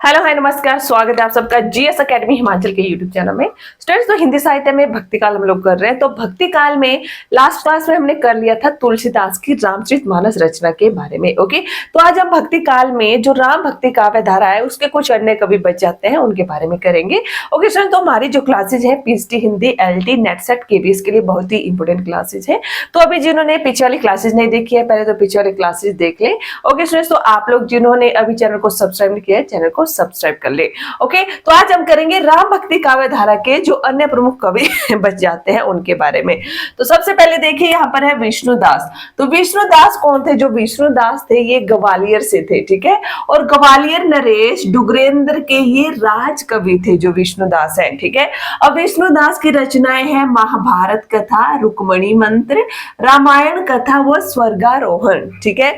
Hello hi नमस्कार, स्वागत है आप सबका जीएस एकेडमी हिमाचल के यूट्यूब चैनल में। स्टूडेंट्स, तो हिंदी साहित्य में भक्ति काल हम लोग कर रहे हैं। तो भक्ति काल में लास्ट क्लास में हमने कर लिया था तुलसीदास की रामचरितमानस रचना के बारे में। ओके, तो आज हम भक्ति काल में जो राम भक्ति काव्य धारा है उसके कुछ अन्य कवि बच जाते हैं, उनके बारे में करेंगे। ओके स्टूडेंट, तो हमारी जो क्लासेज है PhD Hindi, LT, net set, KBS के लिए बहुत ही इंपोर्टेंट क्लासेज है। तो अभी जिन्होंने पीछे वाली क्लासेज नहीं देखी है, पहले तो पीछे वाली क्लासेज देख ले। ओके स्टूडेंट्स, तो आप लोग जिन्होंने अभी चैनल को सब्सक्राइब नहीं किया है, चैनल को सब्सक्राइब कर ले। ओके, तो आज हम करेंगे राम भक्ति काव्य धारा के जो अन्य प्रमुख कवि बच जाते हैं उनके बारे में। तो सबसे पहले देखिए यहाँ पर है विष्णुदास। तो विष्णुदास कौन थे? जो विष्णुदास थे ये ग्वालियर से थे, ठीक है। और ग्वालियर नरेश डुगरेंद्र के ये राज कवि थे जो विष्णुदास है, ठीक है। अब विष्णुदास की रचनाएं हैं महाभारत कथा, रुक्मणी मंत्र, रामायण कथा व स्वर्गारोहण, ठीक है।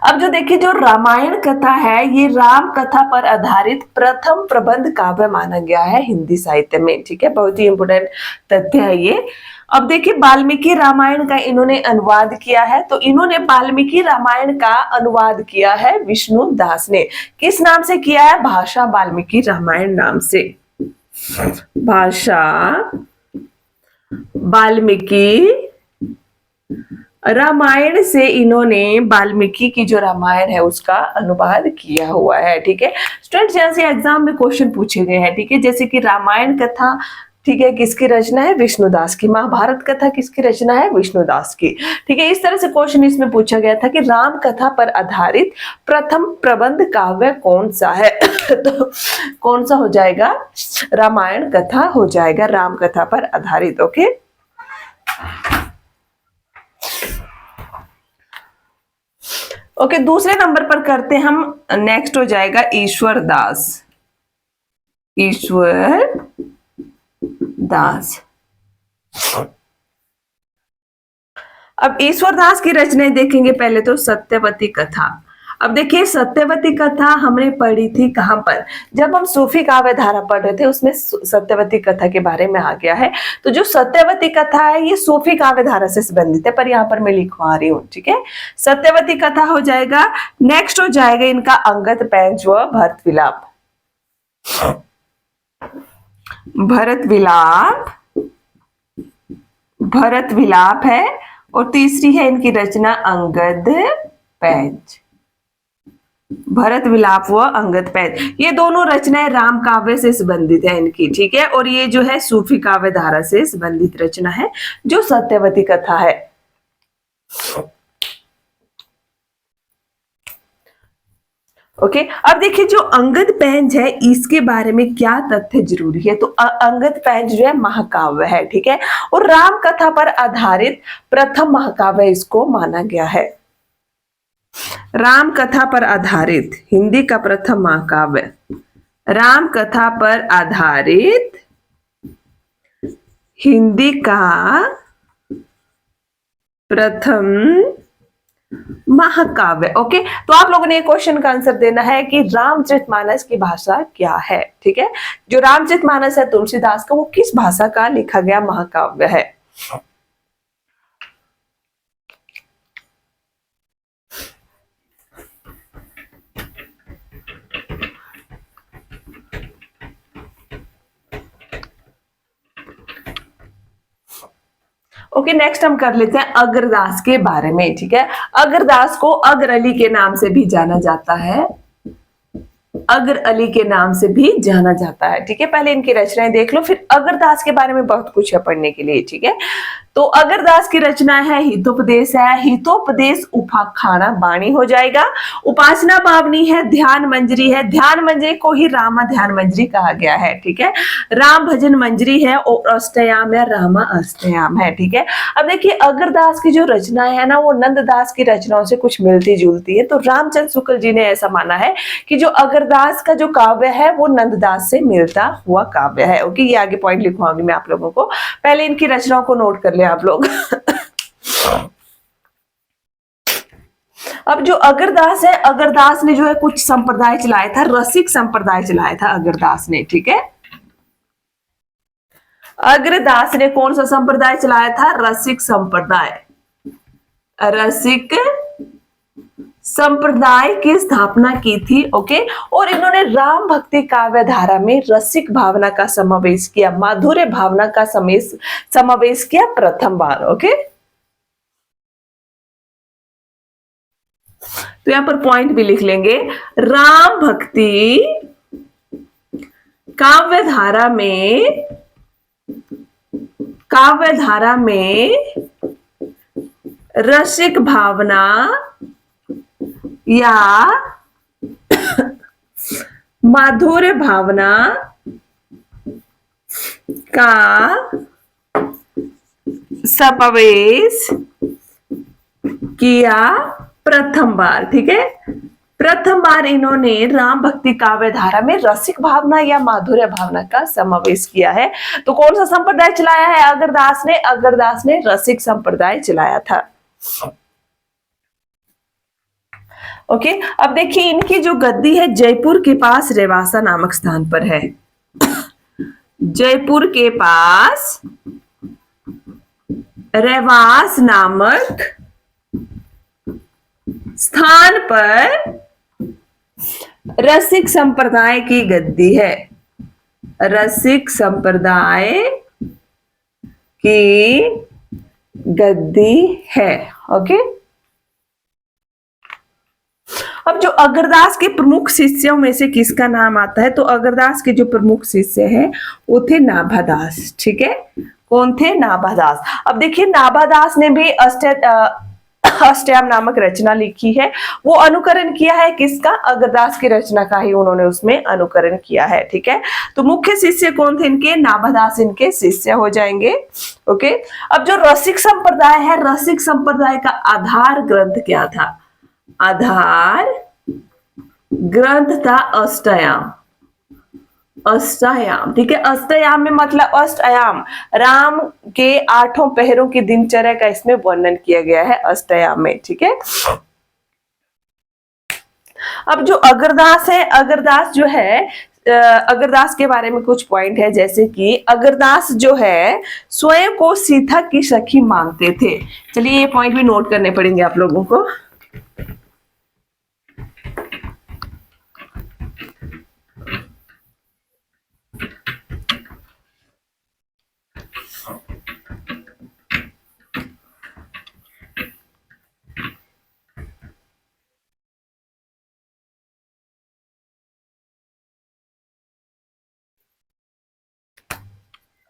अब जो देखिए जो रामायण कथा है ये राम कथा पर आधारित प्रथम प्रबंध काव्य माना गया है हिंदी साहित्य में, ठीक है। बहुत ही इंपोर्टेंट तथ्य है ये। अब देखिए वाल्मीकि रामायण का इन्होंने अनुवाद किया है। तो इन्होंने वाल्मीकि रामायण का अनुवाद किया है विष्णुदास ने। किस नाम से किया है? भाषा वाल्मीकि रामायण नाम से। भाषा वाल्मीकि रामायण से इन्होंने वाल्मीकि की जो रामायण है उसका अनुवाद किया हुआ है, ठीक है। स्टूडेंट्स, यहाँ से एग्जाम में क्वेश्चन पूछे गए हैं, ठीक है। जैसे कि रामायण कथा, ठीक है, किसकी रचना है? विष्णुदास की। महाभारत कथा किसकी रचना है? विष्णुदास की, ठीक है। इस तरह से क्वेश्चन इसमें पूछा गया था कि राम कथा पर आधारित प्रथम प्रबंध काव्य कौन सा है? तो कौन सा हो जाएगा? रामायण कथा हो जाएगा, राम कथा पर आधारित। ओके, ओके, दूसरे नंबर पर करते हम। नेक्स्ट हो जाएगा ईश्वर दास। ईश्वर दास। अब ईश्वर दास की रचनाएं देखेंगे। पहले तो सत्यवती कथा। अब देखिए सत्यवती कथा हमने पढ़ी थी कहां पर? जब हम सूफी काव्य धारा पढ़ रहे थे उसमें सत्यवती कथा के बारे में आ गया है। तो जो सत्यवती कथा है ये सूफी काव्य धारा से संबंधित है, पर यहाँ पर मैं लिखवा रही हूँ, ठीक है। सत्यवती कथा हो जाएगा। नेक्स्ट हो जाएगा इनका अंगद पैंच व भरत विलाप। भरत विलाप, भरत विलाप है। और तीसरी है इनकी रचना अंगद पैंच। भरत विलाप व अंगद पैंच, ये दोनों रचनाएं राम काव्य से संबंधित है इनकी, ठीक है। और ये जो है सूफी काव्य धारा से संबंधित रचना है जो सत्यवती कथा है। ओके, अब देखिए जो अंगद पैंच है इसके बारे में क्या तथ्य जरूरी है? तो अंगद पैंच जो है महाकाव्य है, ठीक है। और राम कथा पर आधारित प्रथम महाकाव्य इसको माना गया है। राम कथा पर आधारित हिंदी का प्रथम महाकाव्य, राम कथा पर आधारित हिंदी का प्रथम महाकाव्य। ओके, तो आप लोगों ने क्वेश्चन का आंसर देना है कि रामचरितमानस की भाषा क्या है, ठीक है। जो रामचरितमानस है तुलसीदास का, वो किस भाषा का लिखा गया महाकाव्य है? ओके, नेक्स्ट हम कर लेते हैं अग्रदास के बारे में, ठीक है। अग्रदास को अग्र अली के नाम से भी जाना जाता है। अग्र अली के नाम से भी जाना जाता है, ठीक है। पहले इनकी रचनाएं देख लो, फिर अग्रदास के बारे में बहुत कुछ है पढ़ने के लिए, ठीक है। तो अग्रदास की रचना है हितोपदेश है। हितोपदेश उपाख्याना बाणी हो जाएगा। उपासना पावनी है, ध्यान मंजरी है। ध्यान मंजरी को ही रामा ध्यान मंजरी कहा गया है, ठीक है। राम भजन मंजरी है और अष्टयाम या रामा अष्टयाम है, ठीक है। अब देखिए अग्रदास की जो रचना है ना वो नंददास की रचनाओं से कुछ मिलती जुलती है। तो रामचंद्र शुक्ल जी ने ऐसा माना है कि जो अग्रदास का जो काव्य है वो नंददास से मिलता हुआ काव्य है। ओके, ये आगे पॉइंट लिखवाऊंगी मैं आप लोगों को। पहले इनकी रचनाओं को नोट कर ले आप लोग। अब जो अग्रदास है, अग्रदास ने जो है कुछ संप्रदाय चलाया था, रसिक संप्रदाय चलाया था अग्रदास ने, ठीक है। अग्रदास ने कौन सा संप्रदाय चलाया था? रसिक संप्रदाय। रसिक संप्रदाय की स्थापना की थी। ओके, और इन्होंने राम भक्ति काव्य धारा में रसिक भावना का समावेश किया, माधुर्य भावना का समावेश किया प्रथम बार। ओके, तो यहां पर पॉइंट भी लिख लेंगे, राम भक्ति काव्य धारा में रसिक भावना या माधुर्य भावना का समावेश किया प्रथम बार। ठीक है, प्रथम बार इन्होंने राम भक्ति काव्य धारा में रसिक भावना या माधुर्य भावना का समावेश किया है। तो कौन सा संप्रदाय चलाया है अगरदास ने? अगरदास ने रसिक संप्रदाय चलाया था। ओके, अब देखिए इनकी जो गद्दी है जयपुर के पास रेवासा नामक स्थान पर है। जयपुर के पास रेवास नामक स्थान पर रसिक संप्रदाय की गद्दी है। रसिक संप्रदाय की गद्दी है। ओके, अब जो अगरदास के प्रमुख शिष्यों में से किसका नाम आता है? तो अगरदास के जो प्रमुख शिष्य हैं वो थे नाभादास। ठीक है, कौन थे? नाभादास। अब देखिए नाभादास ने भी अष्टयाम नामक रचना लिखी है। वो अनुकरण किया है किसका? अगरदास की रचना का ही उन्होंने उसमें अनुकरण किया है। ठीक है, तो मुख्य शिष्य कौन थे इनके? नाभादास इनके शिष्य हो जाएंगे। ओके, अब जो रसिक संप्रदाय है, रसिक संप्रदाय का आधार ग्रंथ क्या था? आधार ग्रंथ था अष्टयाम। अष्टयाम, ठीक है, अष्टयाम में मतलब अष्टयाम राम के 8 पहरों की दिनचर्या का इसमें वर्णन किया गया है अष्टयाम में। ठीक है, अब जो अगरदास है, अगरदास जो है अगरदास के बारे में कुछ पॉइंट है, जैसे कि अगरदास जो है स्वयं को सीता की सखी मानते थे। चलिए ये पॉइंट भी नोट करने पड़ेंगे आप लोगों को।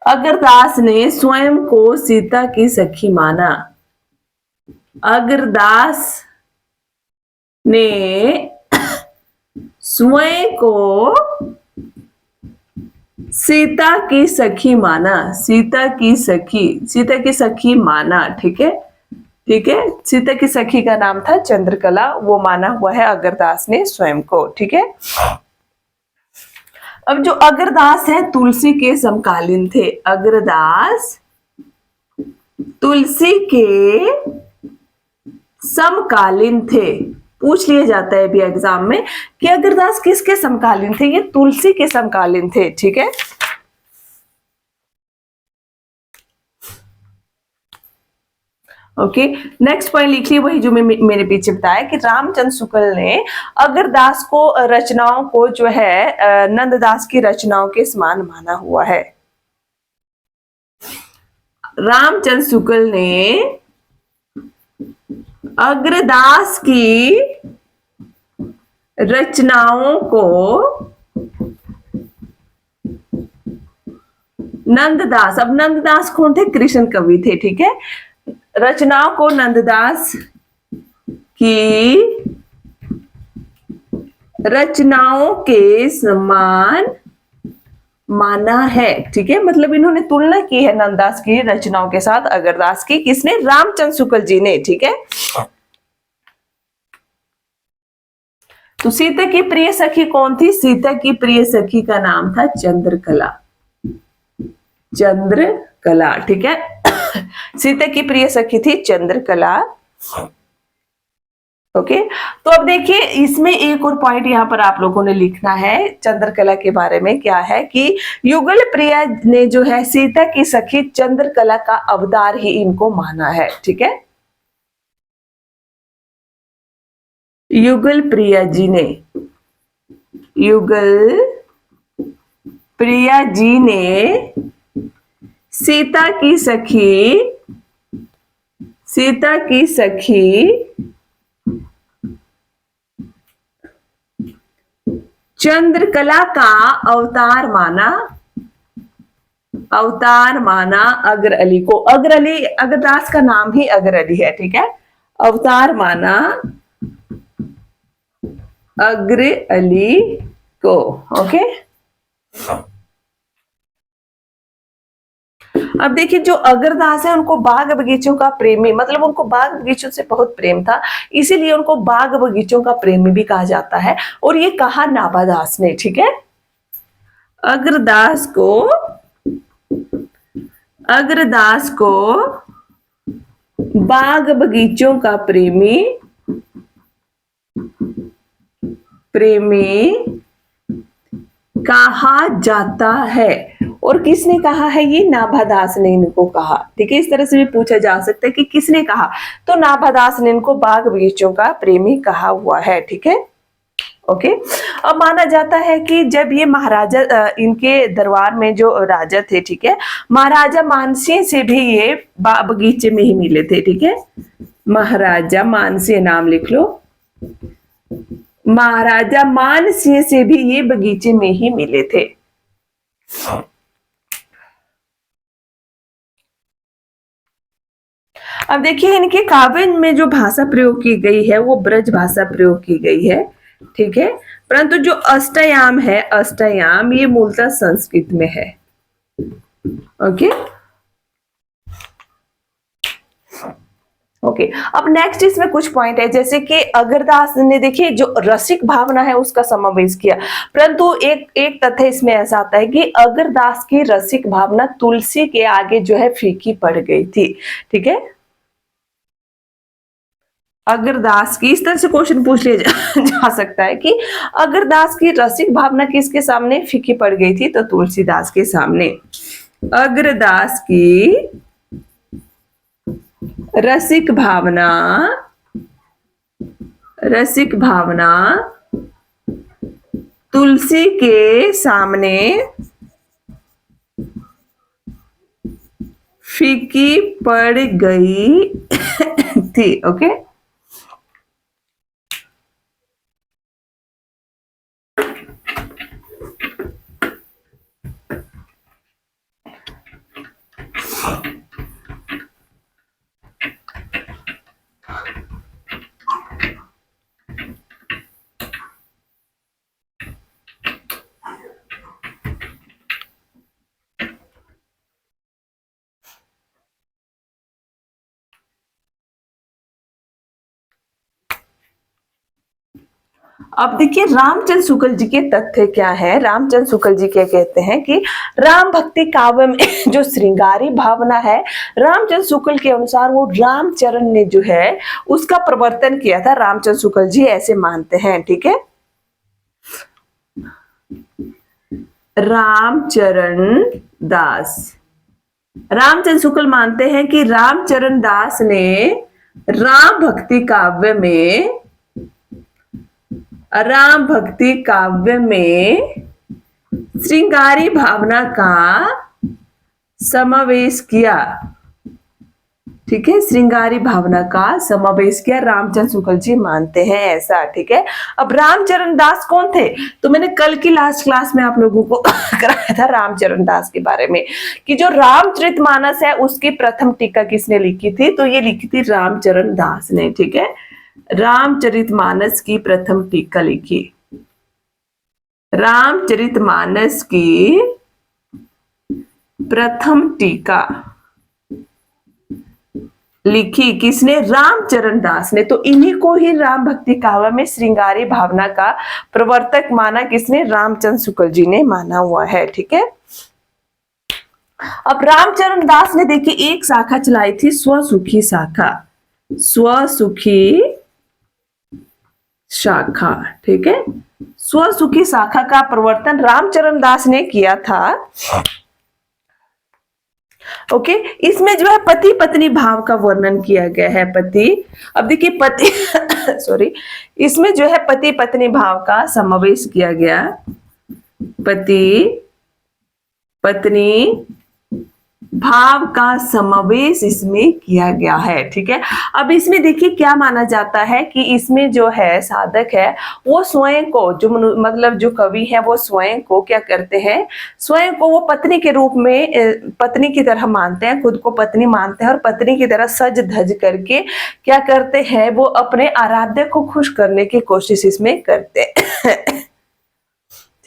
अगरदास ने स्वयं को सीता की सखी माना। अगरदास ने स्वयं को सीता की सखी माना। सीता की सखी माना। ठीक है, ठीक है, सीता की सखी का नाम था चंद्रकला, वो माना हुआ है अगरदास ने स्वयं को। ठीक है, अब जो अगरदास है तुलसी के समकालीन थे। अगरदास तुलसी के समकालीन थे। पूछ लिया जाता है भी एग्जाम में कि अगरदास किसके समकालीन थे? ये तुलसी के समकालीन थे। ठीक है, ओके, नेक्स्ट पॉइंट लिखिए वही जो मेरे पीछे बताया कि रामचंद्र शुक्ल ने अगरदास को रचनाओं को जो है नंददास की रचनाओं के समान माना हुआ है। रामचंद्र शुक्ल ने अगरदास की रचनाओं को नंददास, अब नंददास कौन थे? कृष्ण कवि थे। ठीक है, रचनाओं को नंददास की रचनाओं के समान माना है। ठीक है, मतलब इन्होंने तुलना की है नंददास की रचनाओं के साथ अगरदास की। किसने? रामचंद्र शुक्ल जी ने। ठीक है, तो सीता की प्रिय सखी कौन थी? सीता की प्रिय सखी का नाम था चंद्रकला। चंद्रकला, ठीक है, सीता की प्रिय सखी थी चंद्रकला। ओके, तो अब देखिए इसमें एक और पॉइंट यहाँ पर आप लोगों ने लिखना है चंद्रकला के बारे में। क्या है कि युगल प्रिया ने जो है सीता की सखी चंद्रकला का अवतार ही इनको माना है। ठीक है, युगल प्रिया जी ने, युगल प्रिया जी ने सीता की सखी, सीता की सखी चंद्रकला का अवतार माना, अवतार माना अगर अली को। अगर अली, अगरदास का नाम ही अगर अली है, ठीक है। अवतार माना अग्र अली को। ओके, अब देखिए जो अगरदास है उनको बाग बगीचों का प्रेमी, मतलब उनको बाग बगीचों से बहुत प्रेम था, इसीलिए उनको बाग बगीचों का प्रेमी भी कहा जाता है। और ये कहा नाभादास ने, ठीक है। अग्रदास को, अग्रदास को बाग बगीचों का प्रेमी, प्रेमी कहा जाता है। और किसने कहा है? ये नाभादास ने इनको कहा, ठीक है। इस तरह से भी पूछा जा सकता है कि किसने कहा, तो नाभादास ने इनको बाग बगीचों का प्रेमी कहा हुआ है, ठीक है। ओके, अब माना जाता है कि जब ये महाराजा, इनके दरबार में जो राजा थे, ठीक है, महाराजा मानसिंह से भी ये बगीचे में ही मिले थे, ठीक है। महाराजा मानसिंह, नाम लिख लो, महाराजा मानसिंह से भी ये बगीचे में ही मिले थे। अब देखिए इनके काव्य में जो भाषा प्रयोग की गई है वो ब्रज भाषा प्रयोग की गई है, ठीक है। परंतु जो अष्टयाम है, अष्टयाम ये मूलतः संस्कृत में है। ओके ओके, अब नेक्स्ट इसमें कुछ पॉइंट है, जैसे कि अगरदास ने देखिए जो रसिक भावना है उसका समावेश किया, परंतु एक तथ्य इसमें ऐसा आता है कि अगरदास की रसिक भावना तुलसी के आगे जो है फीकी पड़ गई थी, ठीक है। अगरदास की, इस तरह से क्वेश्चन पूछ लिया जा सकता है कि अगरदास की रसिक भावना किसके सामने फीकी पड़ गई थी, तो तुलसीदास के सामने। अगरदास की रसिक भावना, रसिक भावना तुलसी के सामने फीकी पड़ गई थी। ओके, अब देखिए रामचंद्र शुक्ल जी के तथ्य क्या है। रामचंद्र शुक्ल जी क्या कहते हैं कि राम भक्ति काव्य में जो श्रृंगारी भावना है, रामचंद्र शुक्ल के अनुसार वो रामचरण ने जो है उसका प्रवर्तन किया था। रामचंद्र शुक्ल जी ऐसे मानते हैं, ठीक है। रामचरण दास, रामचंद्र शुक्ल मानते हैं कि रामचरण दास ने राम भक्ति काव्य में, राम भक्ति काव्य में श्रृंगारी भावना का समावेश किया, ठीक है। श्रृंगारी भावना का समावेश किया, रामचंद्र शुक्ल जी मानते हैं ऐसा, ठीक है। अब रामचरण दास कौन थे, तो मैंने कल की लास्ट क्लास में आप लोगों को कराया था रामचरण दास के बारे में कि जो रामचरितमानस है उसकी प्रथम टीका किसने लिखी थी, तो ये लिखी थी रामचरण दास ने, ठीक है। रामचरितमानस की प्रथम टीका लिखी, रामचरितमानस की प्रथम टीका लिखी किसने, रामचरण दास ने। तो इन्हीं को ही राम भक्ति काव्य में श्रृंगारी भावना का प्रवर्तक माना किसने, रामचंद्र शुक्ल जी ने माना हुआ है, ठीक है। अब रामचरण दास ने देखिए एक शाखा चलाई थी, स्वसुखी शाखा, स्वसुखी शाखा, ठीक है। स्वसुखी शाखा का प्रवर्तन रामचरण दास ने किया था। ओके, इसमें जो है पति पत्नी भाव का वर्णन किया गया है। पति, अब देखिए पति सॉरी, इसमें जो है पति पत्नी भाव का समावेश किया गया। पति पत्नी भाव का समावेश इसमें किया गया है। ठीक है, अब इसमें देखिए क्या माना जाता है कि इसमें जो है साधक है वो स्वयं को, जो मतलब जो कवि है वो स्वयं को क्या करते हैं, स्वयं को वो पत्नी के रूप में पत्नी की तरह मानते हैं, खुद को पत्नी मानते हैं और पत्नी की तरह सज धज करके क्या करते हैं, वो अपने आराध्य को खुश करने की कोशिश इसमें करते हैं।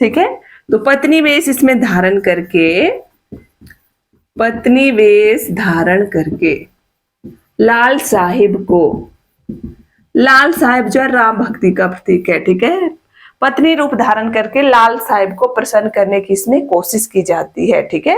ठीक है, तो पत्नी वेश इसमें धारण करके, पत्नी वेश धारण करके लाल साहिब को, लाल साहिब जो राम भक्ति का प्रतीक है। ठीक है, पत्नी रूप धारण करके लाल साहिब को प्रसन्न करने की इसमें कोशिश की जाती है। ठीक है,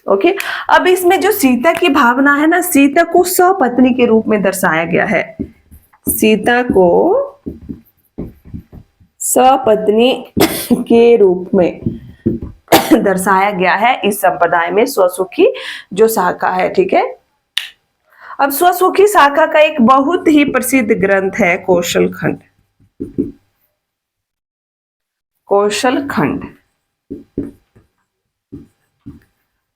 ओके, अब इसमें जो सीता की भावना है ना, सीता को सपत्नी के रूप में दर्शाया गया है। सीता को सपत्नी के रूप में दर्शाया गया है इस संप्रदाय में, स्वसुखी जो शाखा है। ठीक है, अब स्वसुखी शाखा का एक बहुत ही प्रसिद्ध ग्रंथ है कौशल खंड। कौशल खंड,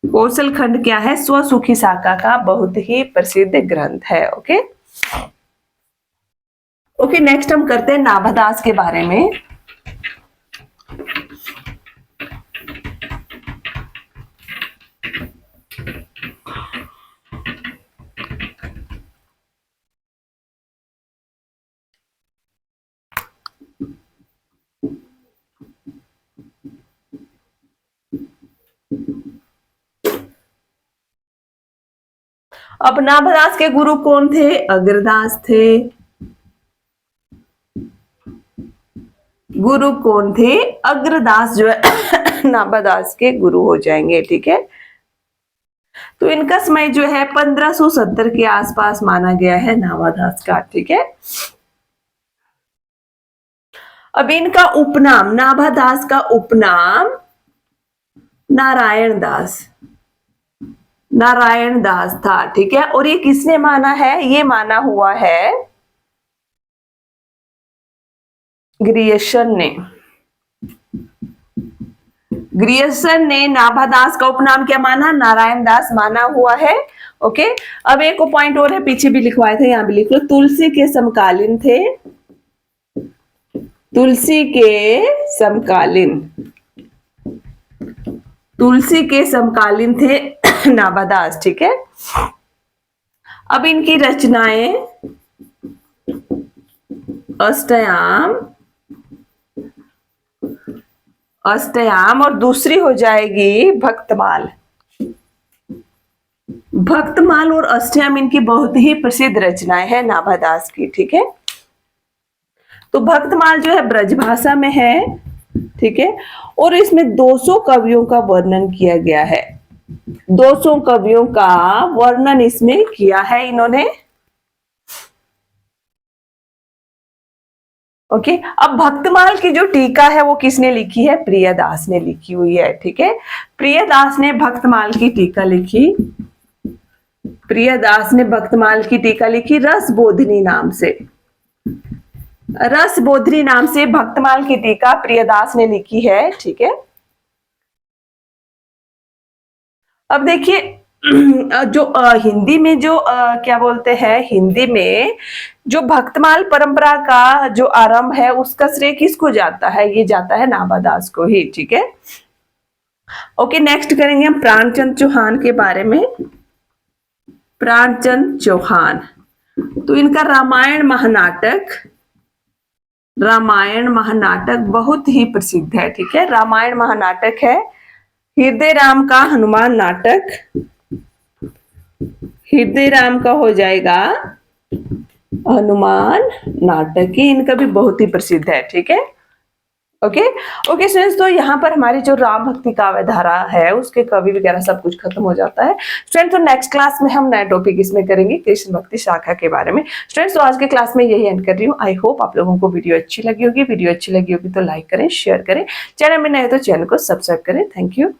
कौशल खंड क्या है, स्वसुखी शाखा का बहुत ही प्रसिद्ध ग्रंथ है। ओके ओके, नेक्स्ट हम करते हैं नाभादास के बारे में। अब नाभादास के गुरु कौन थे, अग्रदास थे। गुरु कौन थे, अग्रदास जो है नाभादास के गुरु हो जाएंगे। ठीक है, तो इनका समय जो है 1570 के आसपास माना गया है नाभादास का। ठीक है, अब इनका उपनाम, नाभादास का उपनाम नारायण दास, नारायण दास था। ठीक है, और ये किसने माना है, ये माना हुआ है ग्रियर्सन ने। ग्रियर्सन ने नाभादास का उपनाम क्या माना, नारायण दास माना हुआ है। ओके, अब एक पॉइंट और है, पीछे भी लिखवाए थे, यहां भी लिख लो, तुलसी के समकालीन थे। तुलसी के समकालीन, तुलसी के समकालीन थे नाभादास। ठीक है, अब इनकी रचनाएं अष्टयाम, अष्टयाम और दूसरी हो जाएगी भक्तमाल। भक्तमाल और अष्टयाम इनकी बहुत ही प्रसिद्ध रचनाएं हैं नाभादास की। ठीक है, तो भक्तमाल जो है ब्रजभाषा में है। ठीक है, और इसमें 200 कवियों का वर्णन किया गया है। 200 कवियों का वर्णन इसमें किया है इन्होंने। ओके, अब भक्तमाल की जो टीका है वो किसने लिखी है, प्रियदास ने लिखी हुई है। ठीक है, प्रियदास ने भक्तमाल की टीका लिखी, प्रियदास ने भक्तमाल की टीका लिखी रसबोधिनी नाम से। रसबोधिनी नाम से भक्तमाल की टीका प्रियदास ने लिखी है। ठीक है, अब देखिए जो हिंदी में जो क्या बोलते हैं, हिंदी में जो भक्तमाल परंपरा का जो आरंभ है उसका श्रेय किसको जाता है, ये जाता है नाभादास को ही। ठीक है, ओके, नेक्स्ट करेंगे हम प्राणचंद चौहान के बारे में। प्राणचंद चौहान, तो इनका रामायण महानाटक, रामायण महानाटक बहुत ही प्रसिद्ध है। ठीक है, रामायण महानाटक है। हृदय राम का हनुमान नाटक, हृदय राम का हो जाएगा हनुमान नाटक, ही इनका भी बहुत ही प्रसिद्ध है। ठीक है, ओके ओके स्टूडेंट्स, तो यहाँ पर हमारी जो राम भक्ति काव्य धारा है उसके कवि वगैरह सब कुछ खत्म हो जाता है स्टूडेंट्स। तो नेक्स्ट क्लास में हम नया टॉपिक इसमें करेंगे कृष्ण भक्ति शाखा के बारे में स्टूडेंट्स। तो आज के क्लास में यही एंड कर रही हूँ। आई होप आप लोगों को वीडियो अच्छी लगी होगी। वीडियो अच्छी लगी होगी तो लाइक करें, शेयर करें, चैनल में नए तो चैनल को सब्सक्राइब करें। Thank you.